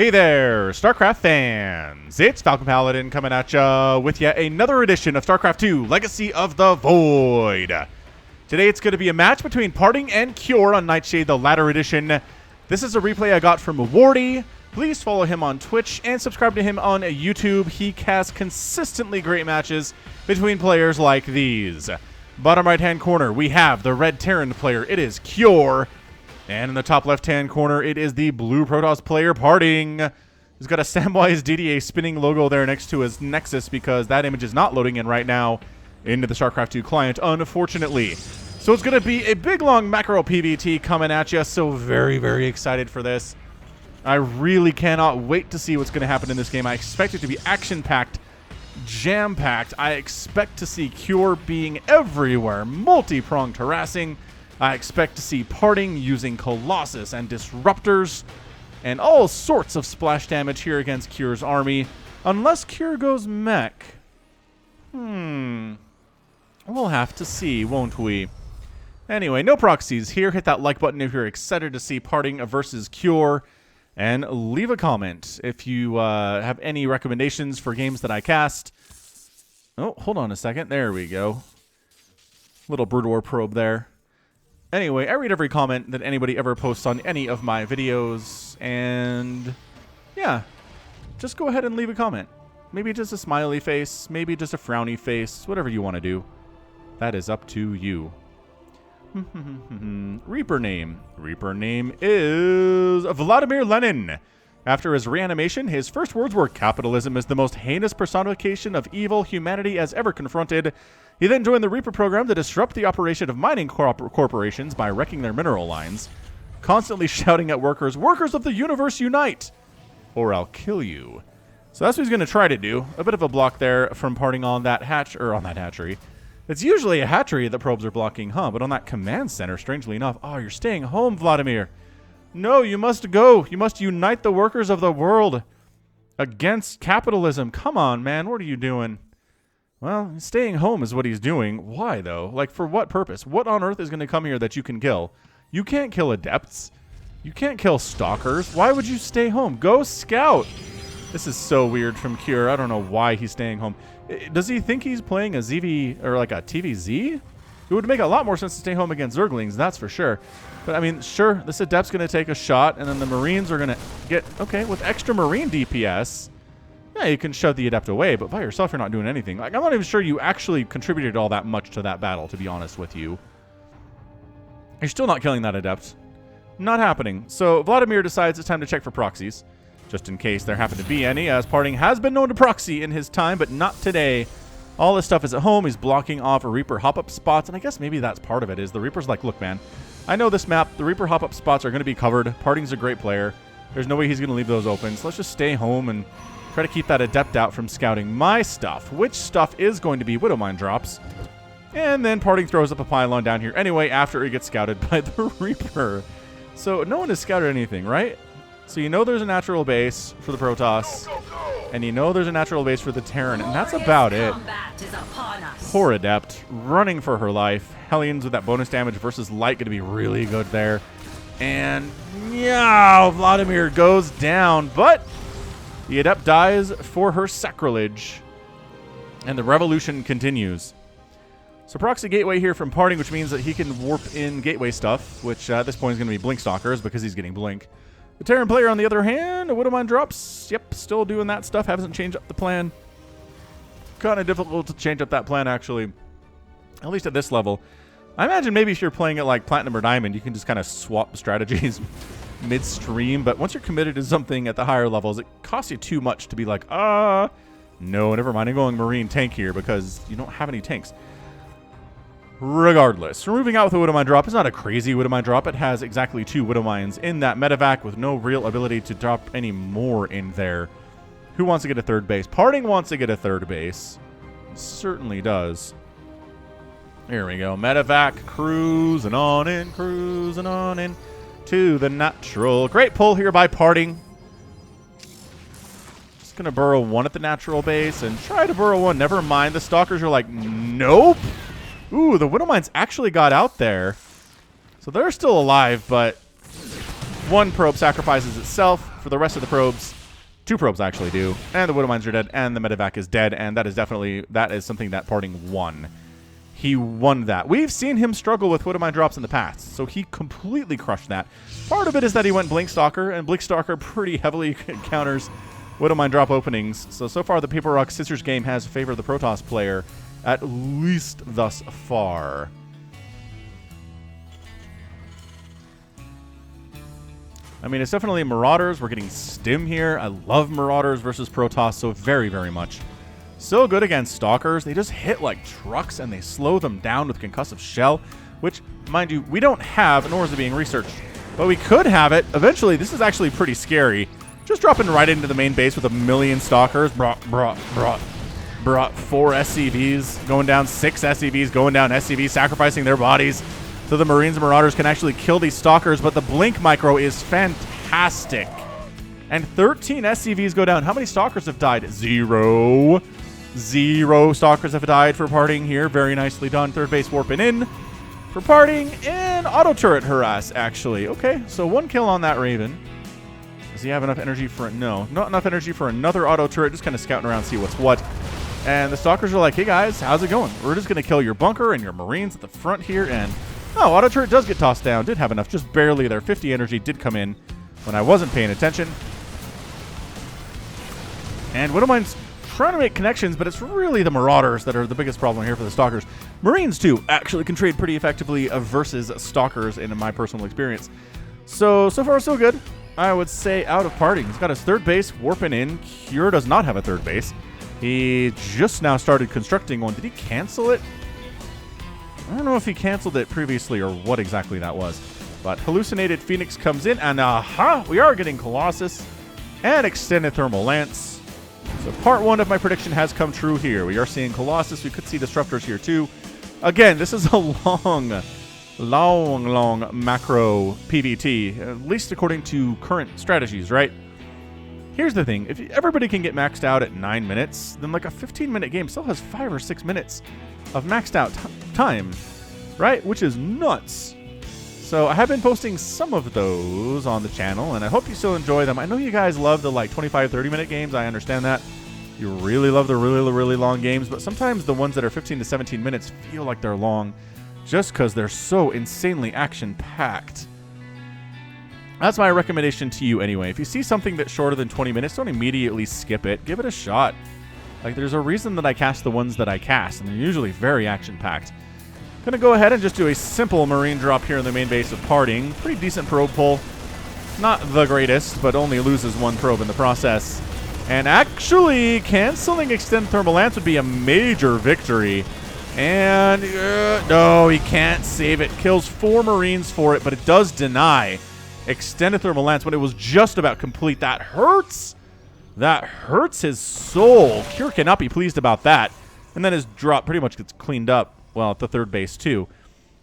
Hey there, StarCraft fans! It's Falcon Paladin coming at ya with yet another edition of StarCraft 2 Legacy of the Void. Today it's going to be a match between PartinG and Cure on Nightshade, the latter edition. This is a replay I got from Wardy. Please follow him on Twitch and subscribe to him on YouTube. He casts consistently great matches between players like these. Bottom right-hand corner, we have the red Terran player. It is Cure. And in the top left-hand corner, it is the blue Protoss player, PartinG. He's got a Samwise DDA spinning logo there next to his Nexus because that image is not loading in right now into the StarCraft 2 client, unfortunately. So it's going to be a big, long macro PvT coming at you. So very, very excited for this. I really cannot wait to see what's going to happen in this game. I expect it to be action-packed, jam-packed. I expect to see Cure being everywhere, multi-pronged harassing. I expect to see PartinG using Colossus and Disruptors and all sorts of splash damage here against Cure's army. Unless Cure goes mech. We'll have to see, won't we? Anyway, no proxies here. Hit that like button if you're excited to see PartinG versus Cure. And leave a comment if you have any recommendations for games that I cast. Oh, hold on a second. There we go. Little Brood War probe there. Anyway, I read every comment that anybody ever posts on any of my videos, and yeah, just go ahead and leave a comment. Maybe just a smiley face, maybe just a frowny face, whatever you want to do. That is up to you. Reaper name. Reaper name is Vladimir Lenin. After his reanimation, his first words were, "Capitalism is the most heinous personification of evil humanity has ever confronted." He then joined the Reaper program to disrupt the operation of mining corporations by wrecking their mineral lines, constantly shouting at workers, "Workers of the universe, unite! Or I'll kill you." So that's what he's going to try to do. A bit of a block there from PartinG on that hatchery. It's usually a hatchery that probes are blocking, huh? But on that command center, strangely enough. Oh, you're staying home, Vladimir. No, you must go. You must unite the workers of the world against capitalism. Come on, man. What are you doing? Well, staying home is what he's doing. Why, though? Like, for what purpose? What on earth is going to come here that you can kill? You can't kill adepts. You can't kill stalkers. Why would you stay home? Go scout. This is so weird from Cure. I don't know why he's staying home. Does he think he's playing a ZV or like a TVZ? It would make a lot more sense to stay home against Zerglings, that's for sure. But, I mean, sure, this Adept's going to take a shot, and then the Marines are going to get... Okay, with extra Marine DPS, yeah, you can shove the Adept away, but by yourself, you're not doing anything. Like, I'm not even sure you actually contributed all that much to that battle, to be honest with you. You're still not killing that Adept. Not happening. So, Vladimir decides it's time to check for proxies, just in case there happen to be any, as PartinG has been known to proxy in his time, but not today. All this stuff is at home. He's blocking off Reaper hop-up spots, and I guess maybe that's part of it, is the Reaper's like, look, man, I know this map. The Reaper hop-up spots are going to be covered. PartinG's a great player. There's no way he's going to leave those open, so let's just stay home and try to keep that Adept out from scouting my stuff, which stuff is going to be Widowmine drops. And then PartinG throws up a pylon down here anyway after it gets scouted by the Reaper. So no one has scouted anything, right? So you know there's a natural base for the Protoss, and you know there's a natural base for the Terran, and that's about it. Poor Adept, running for her life. Hellions with that bonus damage versus light going to be really good there. And, yeah, Vladimir goes down, but the Adept dies for her sacrilege, and the revolution continues. So proxy gateway here from PartinG, which means that he can warp in gateway stuff, which at this point is going to be Blink Stalkers because he's getting Blink. The Terran player, on the other hand, a Widowmine drops. Yep, still doing that stuff. Hasn't changed up the plan. Kind of difficult to change up that plan, actually. At least at this level. I imagine maybe if you're playing it like Platinum or Diamond, you can just kind of swap strategies midstream. But once you're committed to something at the higher levels, it costs you too much to be like, no, never mind. I'm going Marine tank here because you don't have any tanks. Regardless, we're moving out with a Widowmine drop. It's not a crazy Widowmine drop. It has exactly 2 Widowmines in that medevac with no real ability to drop any more in there. Who wants to get a third base? PartinG wants to get a third base. Certainly does. Here we go. Medevac cruising on in to the natural. Great pull here by PartinG. Just going to burrow 1 at the natural base and try to burrow 1. Never mind. The Stalkers are like, nope. Ooh, the Widowmines actually got out there. So they're still alive, but One probe sacrifices itself. For the rest of the probes, 2 probes actually do. And the Widow Mines are dead, and the medevac is dead, and that is something that PartinG won. He won that. We've seen him struggle with Widow Mine drops in the past, so he completely crushed that. Part of it is that he went Blinkstalker, and Blinkstalker pretty heavily counters Widow Mine drop openings. So far the Paper Rock Scissors game has favored the Protoss player, at least thus far. I mean, it's definitely Marauders. We're getting Stim here. I love Marauders versus Protoss so very, very much. So good against Stalkers. They just hit like trucks and they slow them down with Concussive Shell, which, mind you, we don't have, nor is it being researched. But we could have it. Eventually, this is actually pretty scary. Just dropping right into the main base with 1 million Stalkers. Brought 4 SCVs going down, 6 SCVs going down, SCVs sacrificing their bodies so the Marines and Marauders can actually kill these Stalkers. But the Blink Micro is fantastic. And 13 SCVs go down. How many Stalkers have died? 0. 0 Stalkers have died for PartinG here. Very nicely done. Third base warping in for PartinG, and auto turret harass, actually. Okay, so 1 kill on that Raven. Does he have enough energy for it? No, not enough energy for another auto turret. Just kind of scouting around, see what's what. And the Stalkers are like, hey guys, how's it going? We're just going to kill your bunker and your Marines at the front here. And, oh, auto turret does get tossed down. Did have enough, just barely there. 50 energy did come in when I wasn't paying attention. And Widow Mine's trying to make connections, but it's really the Marauders that are the biggest problem here for the Stalkers. Marines, too, actually can trade pretty effectively versus Stalkers in my personal experience. So far, so good. I would say out of PartinG. He's got his third base warping in. Cure does not have a third base. He just now started constructing one. Did he cancel it? I don't know if he canceled it previously or what exactly that was. But Hallucinated Phoenix comes in, and aha! We are getting Colossus and Extended Thermal Lance. So part 1 of my prediction has come true here. We are seeing Colossus. We could see Disruptors here too. Again, this is a long macro PvT, at least according to current strategies, right? Here's the thing. If everybody can get maxed out at 9 minutes, then like a 15-minute game still has 5 or 6 minutes of maxed out time, right? Which is nuts. So I have been posting some of those on the channel, and I hope you still enjoy them. I know you guys love the like 25, 30-minute games. I understand that. You really love the really long games, but sometimes the ones that are 15 to 17 minutes feel like they're long just because they're so insanely action-packed. That's my recommendation to you anyway. If you see something that's shorter than 20 minutes, don't immediately skip it. Give it a shot. Like, there's a reason that I cast the ones that I cast, and they're usually very action-packed. Gonna go ahead and just do a simple Marine drop here in the main base of PartinG. Pretty decent probe pull. Not the greatest, but only loses 1 probe in the process. And actually, canceling Extend Thermal Lance would be a major victory. And, no, he can't save it. Kills 4 Marines for it, but it does deny Extended Thermal Lance when it was just about complete. That hurts. That hurts his soul. Cure cannot be pleased about that. And then his drop pretty much gets cleaned up. Well, at the third base, too.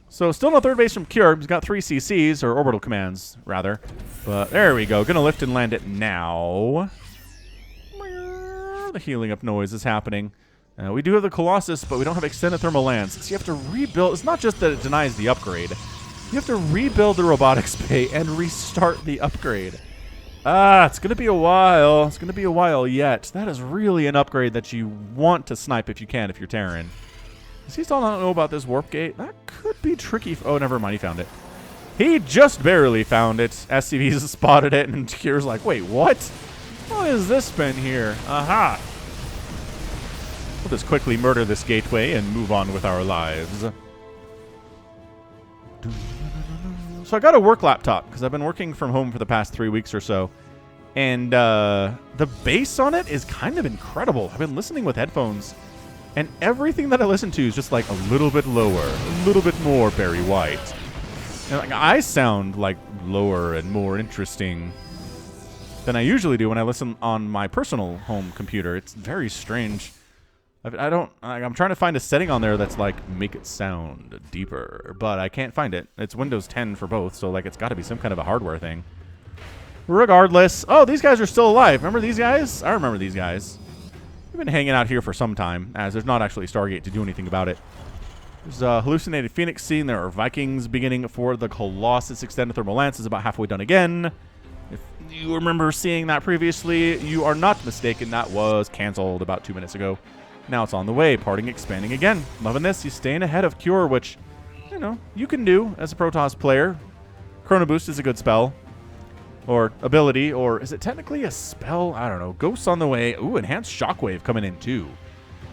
So, still no third base from Cure. He's got 3 CCs, or orbital commands, rather. But there we go. Gonna lift and land it now. The healing up noise is happening. We do have the Colossus, but we don't have Extended Thermal Lance. So you have to rebuild. It's not just that it denies the upgrade. You have to rebuild the robotics bay and restart the upgrade. It's going to be a while. It's going to be a while yet. That is really an upgrade that you want to snipe if you can, if you're Terran. Does he still not know about this warp gate? That could be tricky. Oh, never mind. He found it. He just barely found it. SCVs spotted it, and Cure's like, wait, what? What has this been here? Aha. We'll just quickly murder this gateway and move on with our lives. So I got a work laptop, because I've been working from home for the past 3 weeks or so. And the bass on it is kind of incredible. I've been listening with headphones. And everything that I listen to is just like a little bit lower, a little bit more Barry White. And like, I sound like lower and more interesting than I usually do when I listen on my personal home computer. It's very strange. I'm trying to find a setting on there that's like, make it sound deeper, but I can't find it. It's Windows 10 for both, so like it's got to be some kind of a hardware thing. Regardless, oh, these guys are still alive. Remember these guys? I remember these guys. We've been hanging out here for some time, as there's not actually a Stargate to do anything about it. There's a hallucinated Phoenix scene. There are Vikings beginning for the Colossus. Extended Thermal Lance is about halfway done again. If you remember seeing that previously, you are not mistaken. That was canceled about 2 minutes ago. Now it's on the way. PartinG expanding again. Loving this. He's staying ahead of Cure, which, you know, you can do as a Protoss player. Chrono Boost is a good spell. Or ability. Or is it technically a spell? I don't know. Ghosts on the way. Ooh, Enhanced Shockwave coming in too.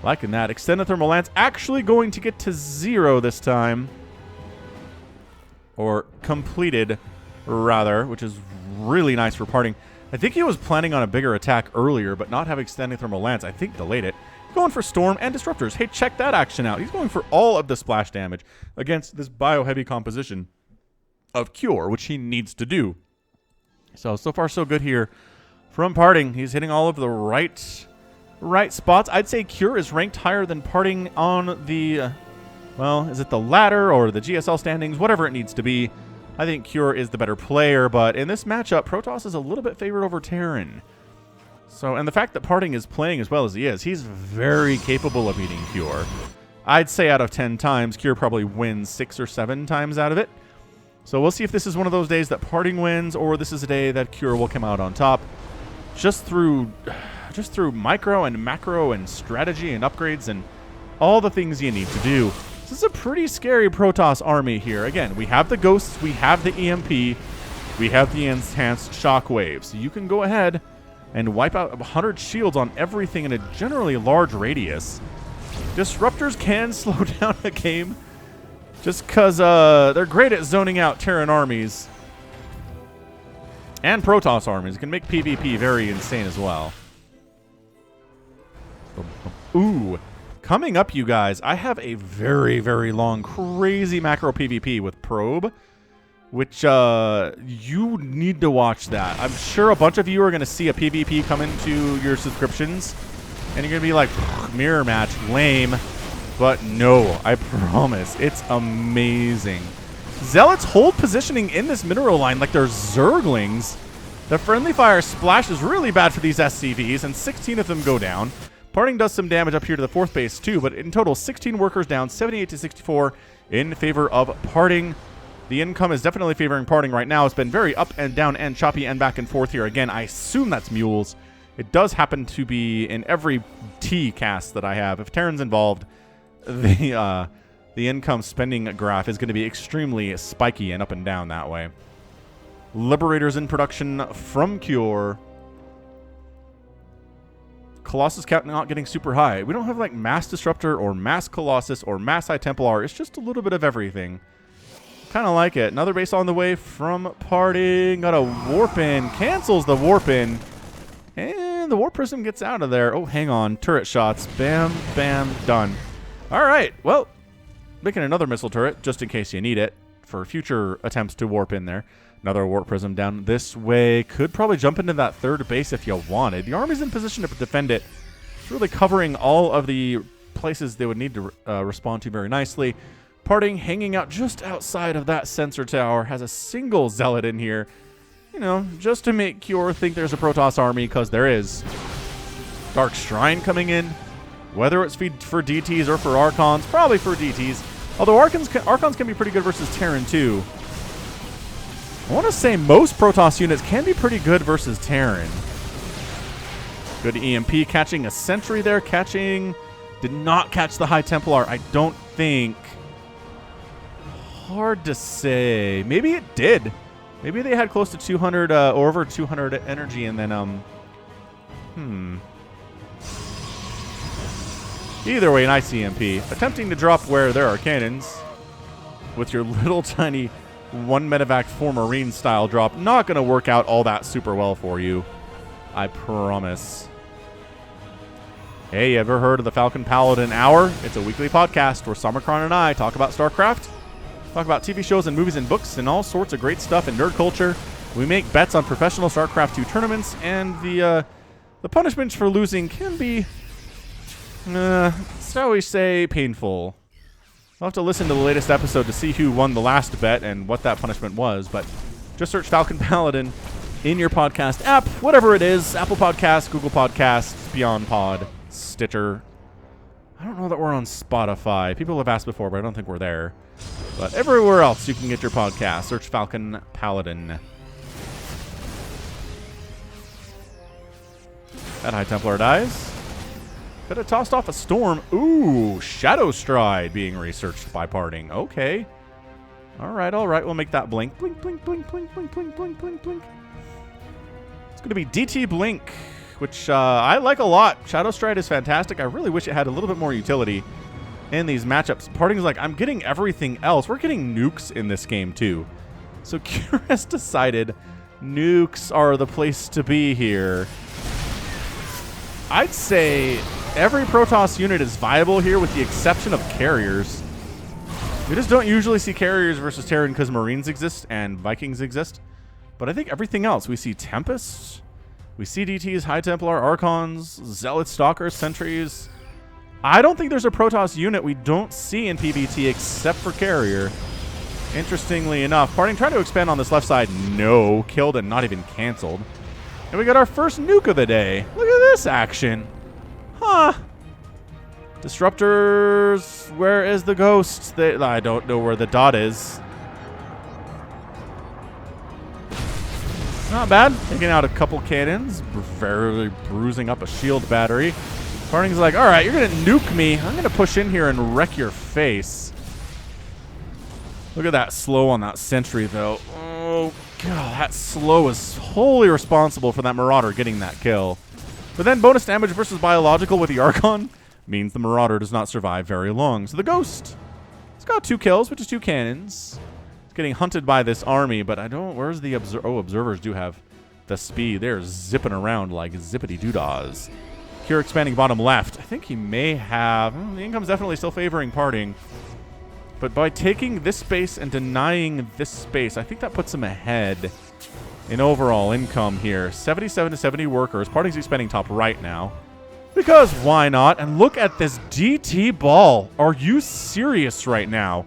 Liking that. Extended Thermal Lance actually going to get to 0 this time. Or completed, rather, which is really nice for PartinG. I think he was planning on a bigger attack earlier, but not having Extended Thermal Lance, I think, delayed it. Going for Storm and Disruptors. Hey, check that action out. He's going for all of the splash damage against this bio-heavy composition of Cure, which he needs to do. So far, so good here from PartinG. He's hitting all of the right spots. I'd say Cure is ranked higher than PartinG on the, well, is it the ladder or the GSL standings? Whatever it needs to be. I think Cure is the better player, but in this matchup, Protoss is a little bit favored over Terran. So, and the fact that PartinG is playing as well as he is, he's very capable of beating Cure. I'd say out of 10 times, Cure probably wins 6 or 7 times out of it. So we'll see if this is one of those days that PartinG wins, or this is a day that Cure will come out on top. Just through micro and macro and strategy and upgrades and all the things you need to do. This is a pretty scary Protoss army here. Again, we have the Ghosts, we have the EMP, we have the Enhanced Shockwave. So you can go ahead and wipe out 100 shields on everything in a generally large radius. Disruptors can slow down a game just because they're great at zoning out Terran armies. And Protoss armies. It can make PvP very insane as well. Ooh. Coming up, you guys, I have a very, very long, crazy macro PvP with Probe, which you need to watch that. I'm sure a bunch of you are going to see a PvP come into your subscriptions, and you're going to be like, mirror match, lame. But no, I promise, it's amazing. Zealots hold positioning in this mineral line like they're Zerglings. The friendly fire splash is really bad for these SCVs, and 16 of them go down. PartinG does some damage up here to the 4th base too, but in total, 16 workers down, 78 to 64 in favor of PartinG. The income is definitely favoring PartinG right now. It's been very up and down and choppy and back and forth here. Again, I assume that's mules. It does happen to be in every T cast that I have. If Terran's involved, the income spending graph is going to be extremely spiky and up and down that way. Liberators in production from Cure. Colossus count not getting super high. We don't have like Mass Disruptor or Mass Colossus or Mass High Templar. It's just a little bit of everything. Kind of like it. Another base on the way from PartinG. Got a warp in. Cancels the warp in. And the warp prism gets out of there. Oh, hang on. Turret shots. Bam, bam, done. All right. Well, making another missile turret just in case you need it for future attempts to warp in there. Another warp prism down this way. Could probably jump into that 3rd base if you wanted. The army's in position to defend it. It's really covering all of the places they would need to respond to very nicely. PartinG hanging out just outside of that sensor tower. Has a single zealot in here. You know, just to make Cure think there's a Protoss army, because there is. Dark Shrine coming in. Whether it's for DTs or for Archons, probably for DTs. Although Archons can be pretty good versus Terran too. I want to say most Protoss units can be pretty good versus Terran. Good EMP catching a sentry there. Did not catch the High Templar, I don't think. Hard to say. Maybe it did. Maybe they had close to 200 or over 200 energy and then Either way, nice EMP. Attempting to drop where there are cannons with your little tiny 1 medevac 4 Marine style drop. Not going to work out all that super well for you. I promise. Hey, you ever heard of the Falcon Paladin Hour? It's a weekly podcast where Samacron and I talk about StarCraft, talk about TV shows and movies and books and all sorts of great stuff in nerd culture. We make bets on professional StarCraft 2 tournaments, and the punishments for losing can be, shall we say, painful. I'll have to listen to the latest episode to see who won the last bet and what that punishment was, but just search Falcon Paladin in your podcast app, whatever it is, Apple Podcasts, Google Podcasts, Beyond Pod, Stitcher. I don't know that we're on Spotify. People have asked before, but I don't think we're there. But everywhere else you can get your podcast. Search Falcon Paladin. That High Templar dies. Could have tossed off a storm. Ooh, Shadow Stride being researched by PartinG. Okay. All right. We'll make that blink. Blink, blink, blink, blink, blink, blink, blink, blink, blink. It's going to be DT Blink, which I like a lot. Shadow Stride is fantastic. I really wish it had a little bit more utility in these matchups. PartinG's like, I'm getting everything else. We're getting nukes in this game, too. So Cure has decided nukes are the place to be here. I'd say every Protoss unit is viable here with the exception of carriers. We just don't usually see carriers versus Terran because Marines exist and Vikings exist. But I think everything else, we see Tempests, we see DTs, High Templar, Archons, Zealots, Stalkers, Sentries. I don't think there's a Protoss unit we don't see in PvT except for carrier. Interestingly enough, PartinG tried to expand on this left side. No, killed and not even canceled. And we got our first nuke of the day. Look at this action. Huh. Disruptors, where is the ghost? I don't know where the dot is. Not bad. Taking out a couple cannons. Very bruising up a shield battery. PartinG's like, all right, you're going to nuke me. I'm going to push in here and wreck your face. Look at that slow on that sentry, though. Oh, God, that slow is wholly responsible for that Marauder getting that kill. But then bonus damage versus biological with the Archon means the Marauder does not survive very long. So the Ghost, it's got 2 kills, which is 2 cannons. It's getting hunted by this army, but I don't... Where's the... Observers do have the speed. They're zipping around like zippity-doo-dahs. Cure expanding bottom left. I think he may have... the income's definitely still favoring PartinG. But by taking this space and denying this space, I think that puts him ahead in overall income here. 77 to 70 workers. PartinG's expanding top right now. Because why not? And look at this DT ball. Are you serious right now?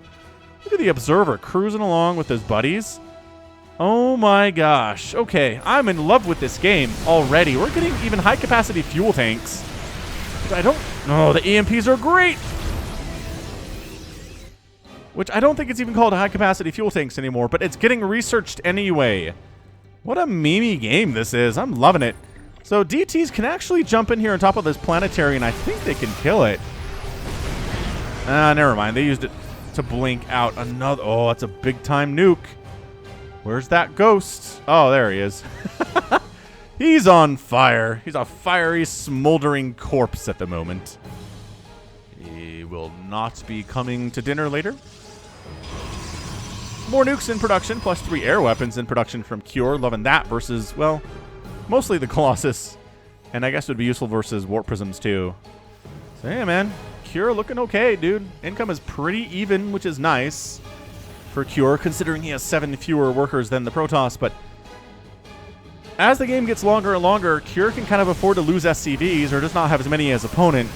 Look at the Observer cruising along with his buddies. Oh my gosh. Okay, I'm in love with this game already. We're getting even high-capacity fuel tanks. But I don't... Oh, the EMPs are great! Which I don't think it's even called high-capacity fuel tanks anymore, but it's getting researched anyway. What a memey game this is. I'm loving it. So DTs can actually jump in here on top of this planetary, and I think they can kill it. Never mind. They used it to blink out another... Oh, that's a big-time nuke. Where's that ghost? Oh, there he is. He's on fire. He's a fiery, smoldering corpse at the moment. He will not be coming to dinner later. More nukes in production, plus 3 air weapons in production from Cure. Loving that versus, well, mostly the Colossus. And I guess it would be useful versus Warp Prisms, too. So, yeah, man. Cure looking okay, dude. Income is pretty even, which is nice for Cure, considering he has 7 fewer workers than the Protoss. But as the game gets longer and longer, Cure can kind of afford to lose SCVs or does not have as many as opponent.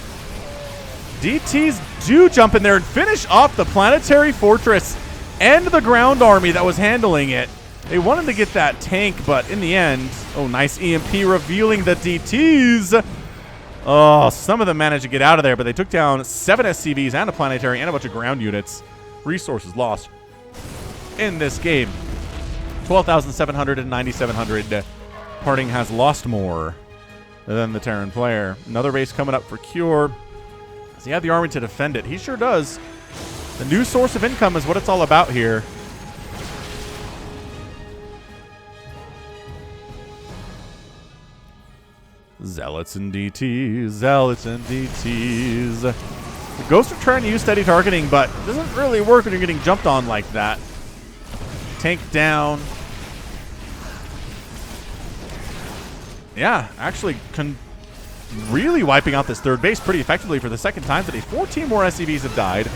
DTs do jump in there and finish off the planetary fortress and the ground army that was handling it. They wanted to get that tank, but in the end... Oh, nice EMP revealing the DTs. Oh, some of them managed to get out of there, but they took down 7 SCVs and a planetary and a bunch of ground units. Resources lost in this game. 12,700 and 9,700. PartinG has lost more than the Terran player. Another base coming up for Cure. Does he have the army to defend it? He sure does. The new source of income is what it's all about here. Zealots and DTs, Zealots and DTs. The Ghosts are trying to use steady targeting, but it doesn't really work when you're getting jumped on like that. Tank down. Yeah, actually really wiping out this third base pretty effectively for the second time today. 14 more SCVs have died.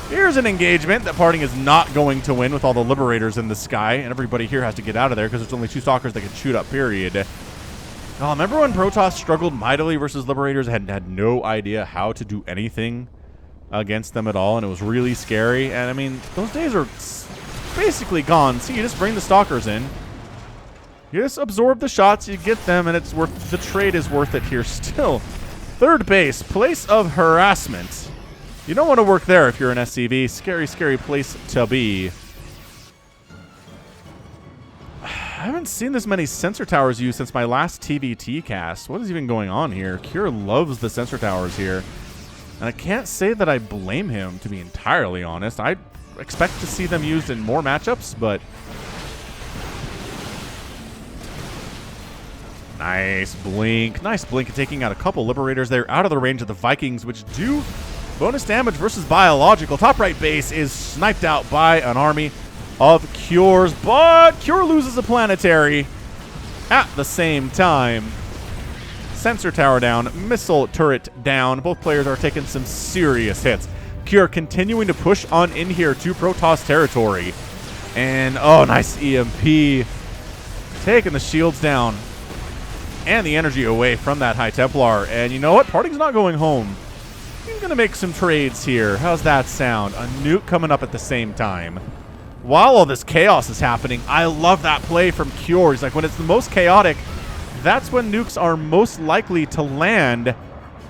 Here's an engagement that PartinG is not going to win with all the Liberators in the sky, and everybody here has to get out of there because there's only 2 Stalkers that can shoot up, period. Oh, remember when Protoss struggled mightily versus Liberators and had no idea how to do anything against them at all, and it was really scary? And, I mean, those days are basically gone. See, you just bring the Stalkers in. You just absorb the shots, you get them, and it's worth... The trade is worth it here still. Third base, place of harassment. You don't want to work there if you're an SCV. Scary, scary place to be. I haven't seen this many sensor towers used since my last TVT cast. What is even going on here? Cure loves the sensor towers here. And I can't say that I blame him, to be entirely honest. I expect to see them used in more matchups, but... Nice blink. Nice blink, taking out a couple Liberators there out of the range of the Vikings, which do bonus damage versus biological. Top right base is sniped out by an army of Cures, but Cure loses a planetary at the same time. Sensor tower down, missile turret down. Both players are taking some serious hits. Cure continuing to push on in here to Protoss territory. And, oh, nice EMP. Taking the shields down and the energy away from that High Templar. And you know what? PartinG's not going home. He's going to make some trades here. How's that sound? A nuke coming up at the same time. While all this chaos is happening, I love that play from Cure. He's like, when it's the most chaotic, that's when nukes are most likely to land.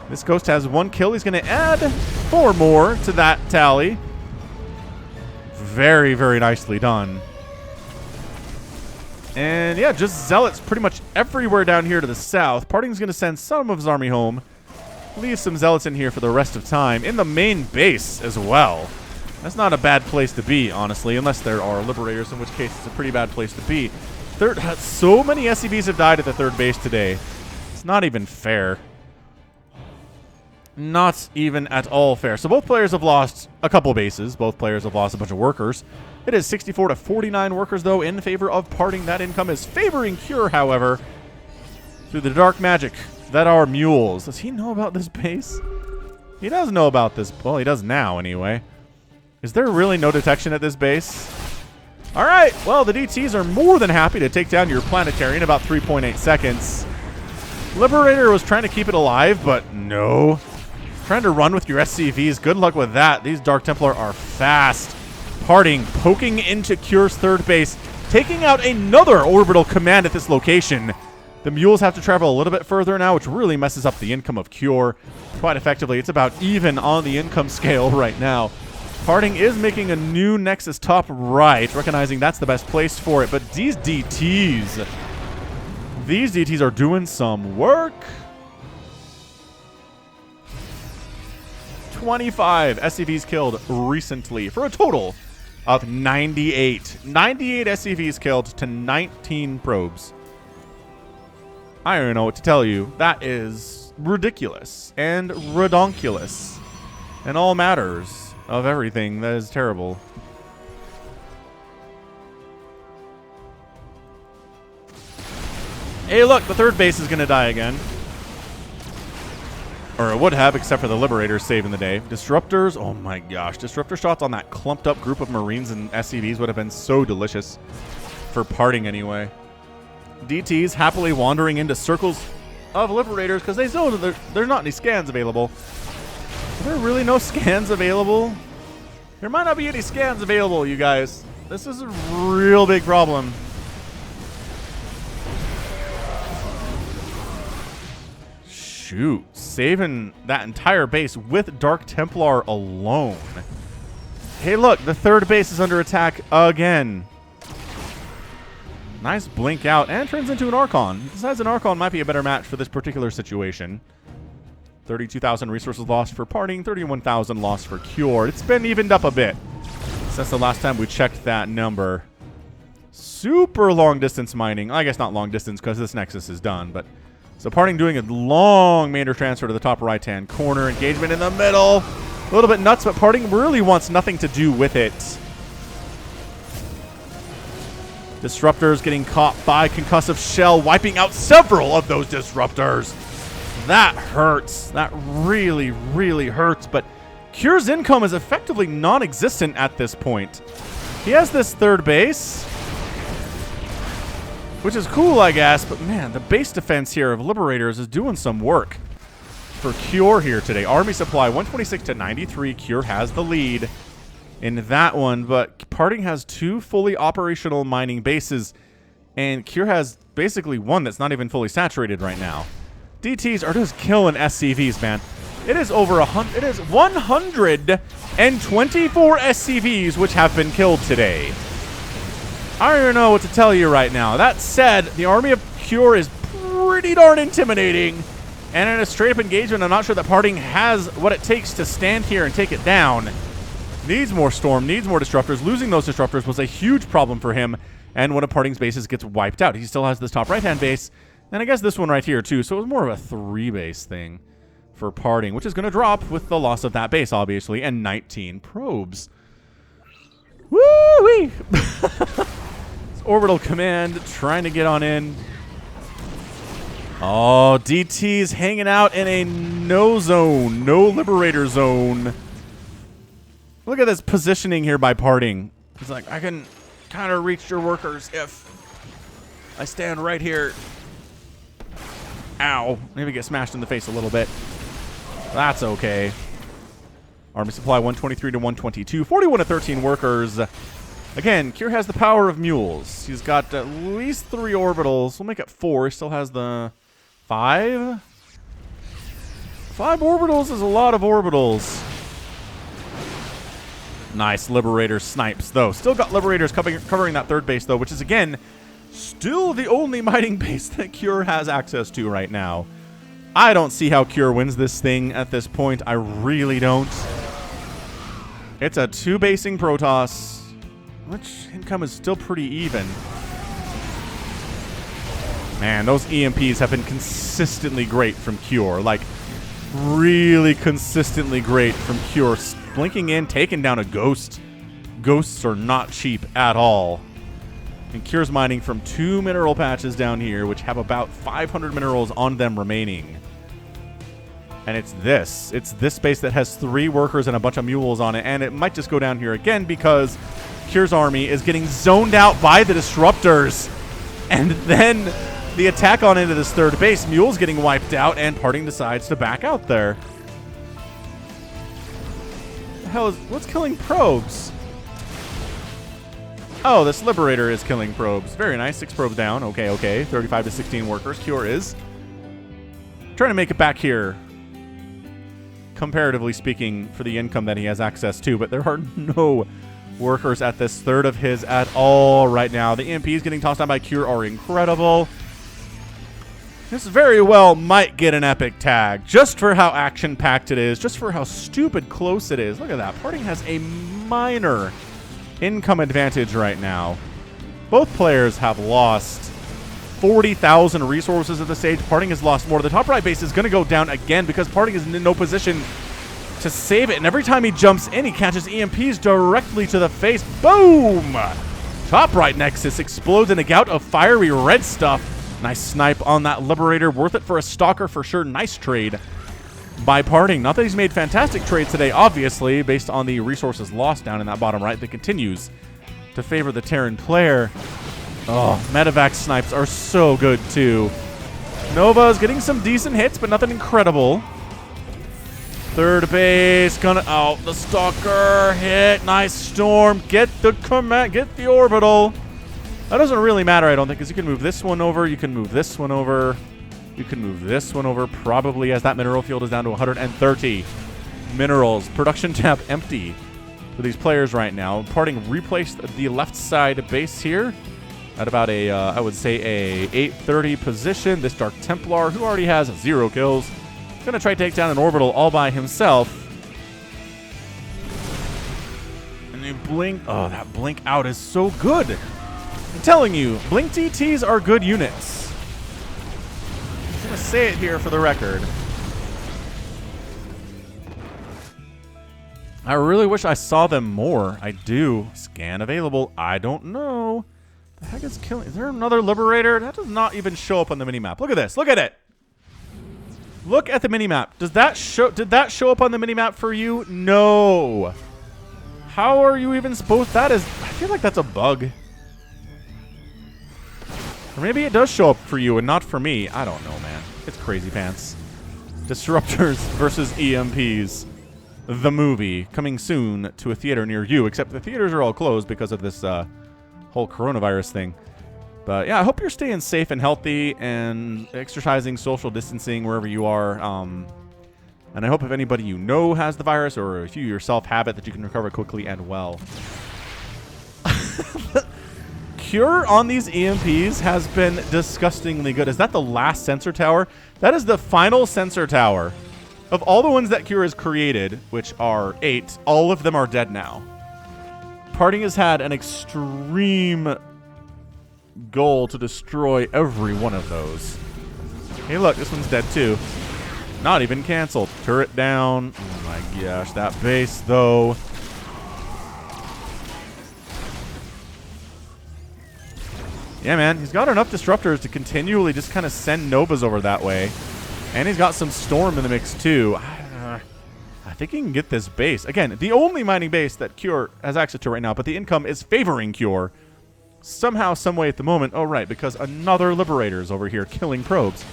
This Ghost has 1 kill. He's going to add 4 more to that tally. Very, very nicely done. And yeah, just Zealots pretty much everywhere down here to the south. PartinG's going to send some of his army home. Leave some Zealots in here for the rest of time. In the main base as well. That's not a bad place to be, honestly, unless there are Liberators, in which case it's a pretty bad place to be. So many SCVs have died at the third base today. It's not even fair. Not even at all fair. So both players have lost a couple bases. Both players have lost a bunch of workers. It is 64 to 49 workers, though, in favor of PartinG. That income is favoring Cure, however, through the dark magic that are mules. Does he know about this base? He does know about this. Well, he does now, anyway. Is there really no detection at this base? All right, well, the DTs are more than happy to take down your planetary in about 3.8 seconds. Liberator was trying to keep it alive, but no. Trying to run with your SCVs. Good luck with that. These Dark Templar are fast. PartinG poking into Cure's third base, taking out another orbital command at this location. The mules have to travel a little bit further now, which really messes up the income of Cure quite effectively. It's about even on the income scale right now. PartinG is making a new Nexus top right, recognizing that's the best place for it. But these DTs are doing some work. 25 SCVs killed recently for a total of 98. 98 SCVs killed to 19 probes. I don't know what to tell you. That is ridiculous and redonkulous and all matters of everything. That is terrible. Hey, look, the third base is going to die again. Or it would have, except for the Liberators saving the day. Disruptors, oh my gosh. Disruptor shots on that clumped up group of Marines and SCVs would have been so delicious. For PartinG anyway. DTs happily wandering into circles of Liberators because they know that there's not any scans available. Are there really no scans available? There might not be any scans available, you guys. This is a real big problem. Shoot. Saving that entire base with Dark Templar alone. Hey, look. The third base is under attack again. Nice blink out. And turns into an Archon. He decides an Archon might be a better match for this particular situation. 32,000 resources lost for PartinG. 31,000 lost for Cure. It's been evened up a bit since the last time we checked that number. Super long distance mining. I guess not long distance because this Nexus is done, but... So PartinG doing a long Mander transfer to the top right-hand corner. Engagement in the middle. A little bit nuts, but PartinG really wants nothing to do with it. Disruptors getting caught by concussive shell, wiping out several of those disruptors. That hurts. That really, really hurts. But Cure's income is effectively non-existent at this point. He has this third base, which is cool, I guess, but man, the base defense here of Liberators is doing some work for Cure here today. Army supply 126 to 93. Cure has the lead in that one, but PartinG has 2 fully operational mining bases, and Cure has basically one that's not even fully saturated right now. DTs are just killing SCVs, man. It is over 100. It is 124 SCVs which have been killed today. I don't even know what to tell you right now. That said, the army of Cure is pretty darn intimidating. And in a straight-up engagement, I'm not sure that PartinG has what it takes to stand here and take it down. Needs more Storm, needs more Disruptors. Losing those Disruptors was a huge problem for him. And one of PartinG's bases gets wiped out. He still has this top right-hand base. And I guess this one right here, too. So it was more of a 3-base thing for PartinG, which is going to drop with the loss of that base, obviously, and 19 probes. Woo-wee! Orbital Command trying to get on in. Oh, DT's hanging out in a no zone, no Liberator zone. Look at this positioning here by PartinG. He's like, I can kind of reach your workers if I stand right here. Ow. Maybe get smashed in the face a little bit. That's okay. Army supply 123 to 122. 41 to 13 workers. Again, Cure has the power of mules. He's got at least 3 orbitals. We'll make it 4. He still has the 5? 5 orbitals is a lot of orbitals. Nice Liberator snipes, though. Still got Liberators covering that 3rd base, though, which is, again, still the only mining base that Cure has access to right now. I don't see how Cure wins this thing at this point. I really don't. It's a 2-basing Protoss, which income is still pretty even. Man, those EMPs have been consistently great from Cure. Like, really consistently great from Cure. Blinking in, taking down a Ghost. Ghosts are not cheap at all. And Cure's mining from 2 mineral patches down here, which have about 500 minerals on them remaining. And it's this base that has 3 workers and a bunch of mules on it. And it might just go down here again because Cure's army is getting zoned out by the Disruptors. And then the attack on into this 3rd base, mules getting wiped out, and PartinG decides to back out there. What the hell is, what's killing probes? Oh, this Liberator is killing probes. Very nice. 6 probes down. Okay, okay. 35 to 16 workers. Cure is trying to make it back here, comparatively speaking, for the income that he has access to. But there are no workers at this 3rd of his at all right now. The EMPs getting tossed down by Cure are incredible. This very well might get an epic tag, just for how action-packed it is, just for how stupid close it is. Look at that. PartinG has a minor income advantage right now. Both players have lost 40,000 resources at the stage. PartinG has lost more. The top right base is going to go down again because PartinG is in no position to save it. And every time he jumps in, he catches EMPs directly to the face. Boom! Top right Nexus explodes in a gout of fiery red stuff. Nice snipe on that Liberator. Worth it for a Stalker for sure. Nice trade by PartinG. Not that he's made fantastic trades today, obviously, based on the resources lost down in that bottom right that continues to favor the Terran player. Oh, medevac snipes are so good, too. Nova's getting some decent hits, but nothing incredible. 3rd base, gonna... Oh, the Stalker hit. Nice Storm. Get the command. Get the orbital. That doesn't really matter, I don't think, because you can move this one over. You can move this one over. You can move this one over, probably, as that mineral field is down to 130 minerals. Production tab empty for these players right now. PartinG replaced the left side base here at about a, I would say, a 830 position. This Dark Templar, who already has 0 kills, going to try to take down an orbital all by himself. And you blink. Oh, that blink out is so good. I'm telling you, blink DTs are good units. I'm going to say it here for the record. I really wish I saw them more. I do. Scan available. I don't know. The heck is killing? Is there another Liberator? That does not even show up on the minimap. Look at this. Look at it. Look at the minimap. Does that show? Did that show up on the minimap for you? No. How are you even supposed? That is. I feel like that's a bug. Or maybe it does show up for you and not for me. I don't know, man. It's crazy pants. Disruptors versus EMPs. The movie coming soon to a theater near you, except the theaters are all closed because of this whole coronavirus thing. But yeah, I hope you're staying safe and healthy and exercising, social distancing wherever you are. And I hope if anybody you know has the virus or if you yourself have it, that you can recover quickly and well. Cure on these EMPs has been disgustingly good. Is that the last sensor tower? That is the final sensor tower. Of all the ones that Cure has created, which are 8, all of them are dead now. PartinG has had an extreme goal to destroy every one of those. Hey, look, this one's dead too. Not even canceled. Turret down. Oh my gosh, that base though. Yeah, man, he's got enough disruptors to continually just kind of send Novas over that way. And he's got some Storm in the mix too. I think he can get this base. Again, the only mining base that Cure has access to right now, but the income is favoring Cure. Somehow, some way at the moment. Oh, right, because another Liberator's over here killing probes.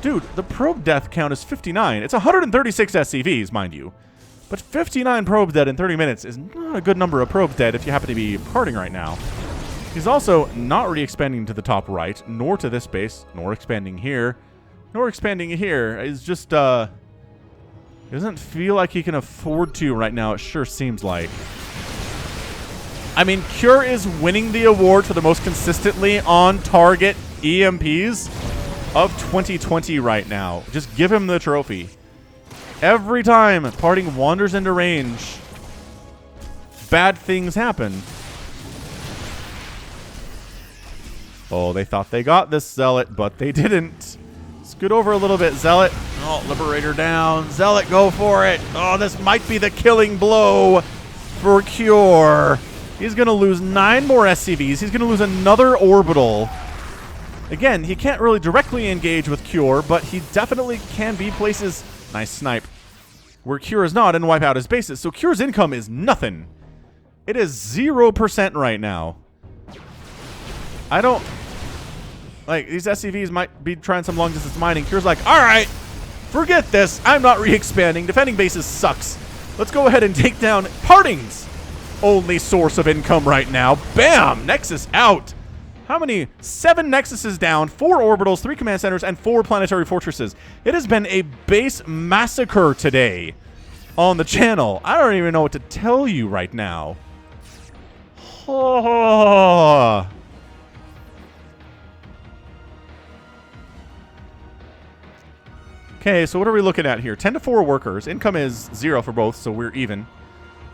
Dude, the probe death count is 59. It's 136 SCVs, mind you. But 59 probes dead in 30 minutes is not a good number of probes dead if you happen to be PartinG right now. He's also not re-expanding to the top right, nor to this base, nor expanding here, nor expanding here. He's just, doesn't feel like he can afford to right now. It sure seems like. I mean, Cure is winning the award for the most consistently on-target EMPs of 2020 right now. Just give him the trophy. Every time PartinG wanders into range, bad things happen. Oh, they thought they got this, Zealot, but they didn't. Scoot over a little bit, Zealot. Oh, Liberator down. Zealot, go for it. Oh, this might be the killing blow for Cure. He's going to lose 9 more SCVs. He's going to lose another orbital. Again, he can't really directly engage with Cure, but he definitely can be places, nice snipe, where Cure is not and wipe out his bases. So Cure's income is nothing. It is 0% right now. I don't... Like, these SCVs might be trying some long-distance mining. Cure's like, all right, forget this. I'm not re-expanding. Defending bases sucks. Let's go ahead and take down PartinG's only source of income right now. Bam! Nexus out. How many? 7 Nexuses down, 4 orbitals, 3 command centers, and 4 planetary fortresses. It has been a base massacre today on the channel. I don't even know what to tell you right now. Oh. Okay, so what are we looking at here? 10 to 4 workers. Income is 0 for both, so we're even.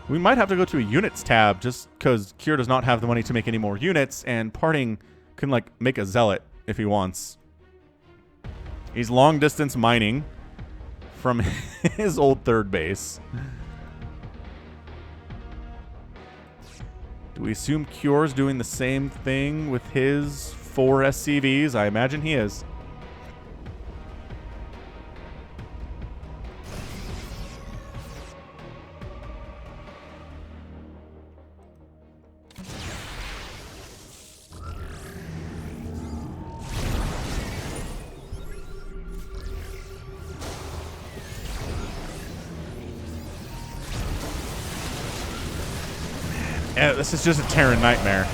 We might have to go to a units tab just because Cure does not have the money to make any more units, and PartinG can, like, make a Zealot if he wants. He's long-distance mining from his old third base. Do we assume Cure's doing the same thing with his 4 SCVs? I imagine he is. This is just a Terran nightmare.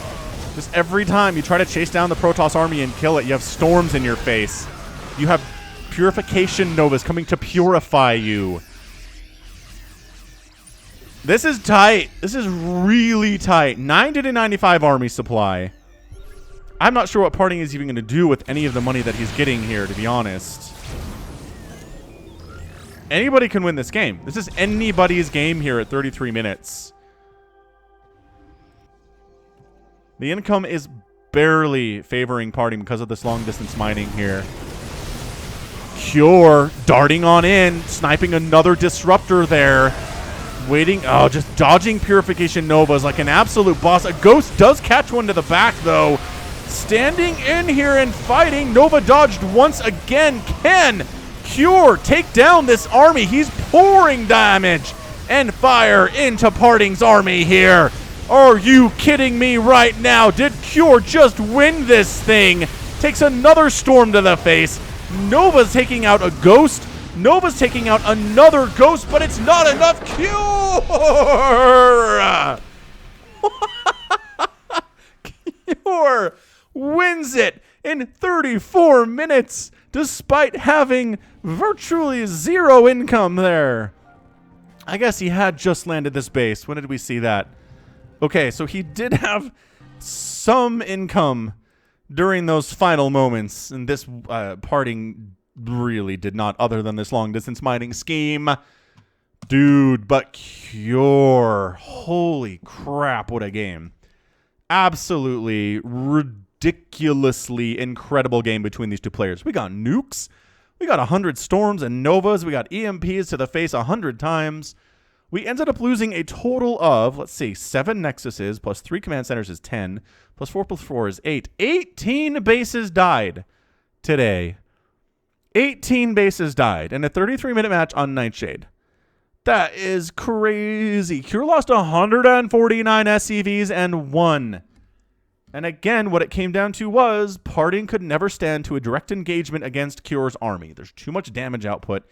Just every time you try to chase down the Protoss army and kill it, you have storms in your face. You have purification novas coming to purify you. This is tight. This is really tight. 90 to 95 army supply. I'm not sure what PartinG is even going to do with any of the money that he's getting here, to be honest. Anybody can win this game. This is anybody's game here at 33 minutes. The income is barely favoring PartinG because of this long-distance mining here. Cure darting on in, sniping another disruptor there. Waiting, oh, just dodging purification novas like an absolute boss. A ghost does catch one to the back, though. Standing in here and fighting. Nova dodged once again. Can Cure take down this army? He's pouring damage and fire into PartinG's army here. Are you kidding me right now? Did Cure just win this thing? Takes another storm to the face. Nova's taking out a ghost. Nova's taking out another ghost, but it's not enough. Cure! Cure! wins it in 34 minutes, despite having virtually zero income there. I guess he had just landed this base. When did we see that? Okay, so he did have some income during those final moments, and this PartinG really did not, other than this long-distance mining scheme. Dude, but Cure. Holy crap, what a game. Absolutely ridiculously incredible game between these two players. We got nukes. We got 100 storms and novas. We got EMPs to the face 100 times. We ended up losing a total of, let's see, 7 nexuses plus 3 command centers is 10, plus 4 is 8. 18 bases died today. 18 bases died in a 33-minute match on Nightshade. That is crazy. Cure lost 149 SCVs and won. And again, what it came down to was PartinG could never stand to a direct engagement against Cure's army. There's too much damage output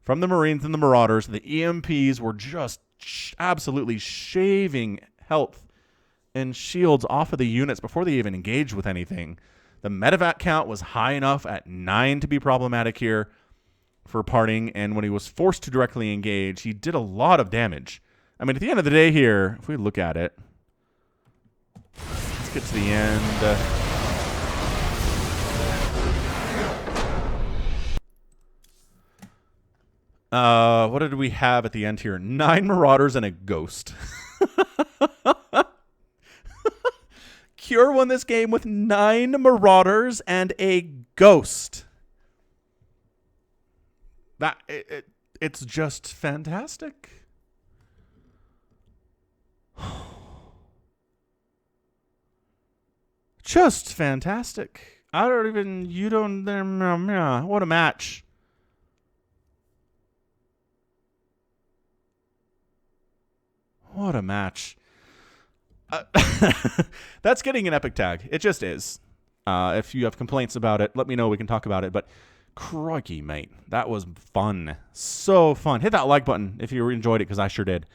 from the Marines and the Marauders. The EMPs were just absolutely shaving health and shields off of the units before they even engaged with anything. The medevac count was high enough at 9 to be problematic here for PartinG, and when he was forced to directly engage, he did a lot of damage. I mean, at the end of the day here, if we look at it, let's get to the end. What did we have at the end here? 9 Marauders and a Ghost. Cure won this game with 9 Marauders and a Ghost. It's just fantastic. Just fantastic. What a match. What a match. That's getting an epic tag. It just is. If you have complaints about it, let me know. We can talk about it. But crikey, mate. That was fun. So fun. Hit that like button if you enjoyed it, because I sure did.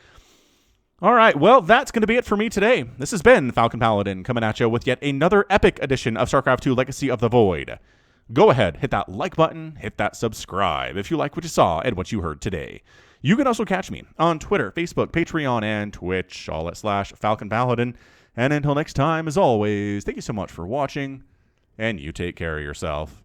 All right. Well, that's going to be it for me today. This has been Falcon Paladin coming at you with yet another epic edition of StarCraft 2 Legacy of the Void. Go ahead, hit that like button, hit that subscribe if you like what you saw and what you heard today. You can also catch me on Twitter, Facebook, Patreon, and Twitch, all at /Falcon Paladin. And until next time, as always, thank you so much for watching, and you take care of yourself.